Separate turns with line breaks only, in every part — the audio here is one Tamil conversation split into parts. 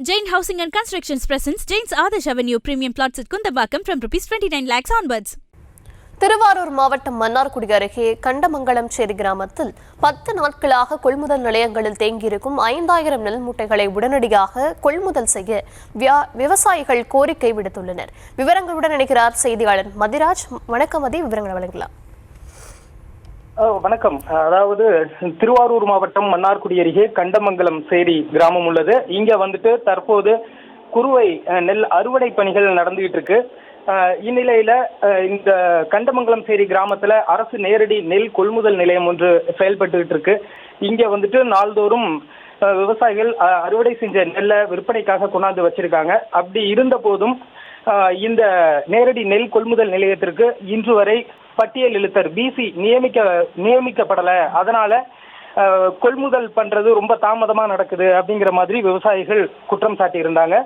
Jain Housing and Constructions presents Jain's Adarsh Avenue Premium Plots at Kundambakam from ₹29 lakhs onwards.
Thiruvarur மாவட்டம் மன்னார்குடி அருகே கண்டமங்கலம் சேரி கிராமத்தில் 10 நாட்களாக கொள்முதல் நிலையங்களில் தேங்கியிருக்கும் 5000 நெல் மூட்டைகளை உடனடியாக கொள்முதல் செய்ய விவசாயிகள் கோரிக்கை விடுத்துள்ளனர். விவரங்களுடன் இணைக்கிறார் செய்தியாளர் மதிராஜ். வணக்கம் மதி, விவரங்களை வழங்கலாம்.
வணக்கம். அதாவது திருவாரூர் மாவட்டம் மன்னார்குடி அருகே கண்டமங்கலம் சேரி கிராமம் உள்ளது. இங்க வந்துட்டு தற்போது குறுவை நெல் அறுவடை பணிகள் நடந்துகிட்டு இருக்கு. இந்நிலையில இந்த கண்டமங்கலம் சேரி கிராமத்துல அரசு நேரடி நெல் கொள்முதல் நிலையம் ஒன்று செயல்பட்டு இருக்கு. இங்க வந்துட்டு நாள்தோறும் விவசாயிகள் அறுவடை செஞ்ச நெல்லை விற்பனைக்காக கொண்டாந்து வச்சிருக்காங்க. அப்படி இருந்த போதும் இந்த நேரடி நெல் கொள்முதல் நிலையத்திற்கு இன்று வரை பட்டியல் இழுத்தர் பிசி நியமிக்கப்படலை. அதனால கொள்முதல் பண்றது ரொம்ப தாமதமா நடக்குது அப்படிங்கிற மாதிரி விவசாயிகள் குற்றம் சாட்டி இருந்தாங்க.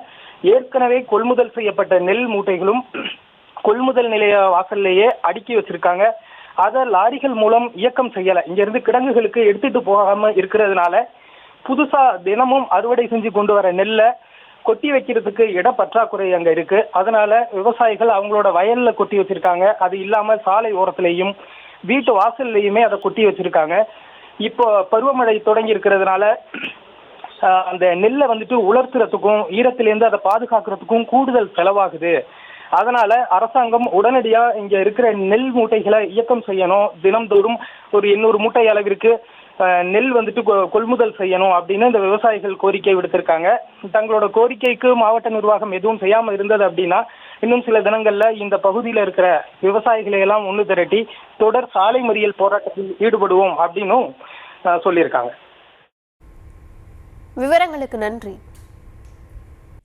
ஏற்கனவே கொள்முதல் செய்யப்பட்ட நெல் மூட்டைகளும் கொள்முதல் நிலைய வாசல்லையே அடுக்கி வச்சிருக்காங்க. அதை லாரிகள் மூலம் இயக்கம் செய்யலை. இங்க இருந்து கிடங்குகளுக்கு எடுத்துட்டு போகாம இருக்கிறதுனால புதுசா தினமும் அறுவடை செஞ்சு கொண்டு வர நெல்லை கொட்டி வைக்கிறதுக்கு இட பற்றாக்குறை அங்க இருக்கு. அதனால விவசாயிகள் அவங்களோட வயல்ல கொட்டி வச்சிருக்காங்க. அது இல்லாம சாலை ஓரத்திலையும் வீட்டு வாசல்லையுமே அதை கொட்டி வச்சிருக்காங்க. இப்போ பருவமழை தொடங்கி இருக்கிறதுனால அந்த நெல்லை வந்துட்டு உலர்த்துறதுக்கும் ஈரத்திலேருந்து அதை பாதுகாக்கிறதுக்கும் கூடுதல் செலவாகுது. அதனால அரசாங்கம் உடனடியா இங்க இருக்கிற நெல் மூட்டைகளை இயக்கம் செய்யணும். தினம்தோறும் ஒரு 800 மூட்டை அளவிற்கு நெல் வந்துட்டு கொள்முதல் செய்யணும் அப்படின்னு இந்த விவசாயிகள் கோரிக்கை விடுத்திருக்காங்க. தங்களோட கோரிக்கைக்கு மாவட்ட நிர்வாகம் எதுவும் செய்யாம இருந்தது அப்படின்னா இன்னும் சில தினங்கள்ல இந்த பகுதியில இருக்கிற விவசாயிகளை எல்லாம் ஒன்று திரட்டி தொடர் சாலை மறியல் போராட்டத்தில் ஈடுபடுவோம் அப்படின்னும் சொல்லியிருக்காங்க.
விவரங்களுக்கு நன்றி.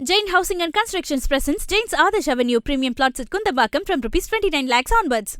Jain Housing and Constructions presents Jain's Adarsh Avenue Premium Plots at Kundambakam from ₹29 lakhs onwards.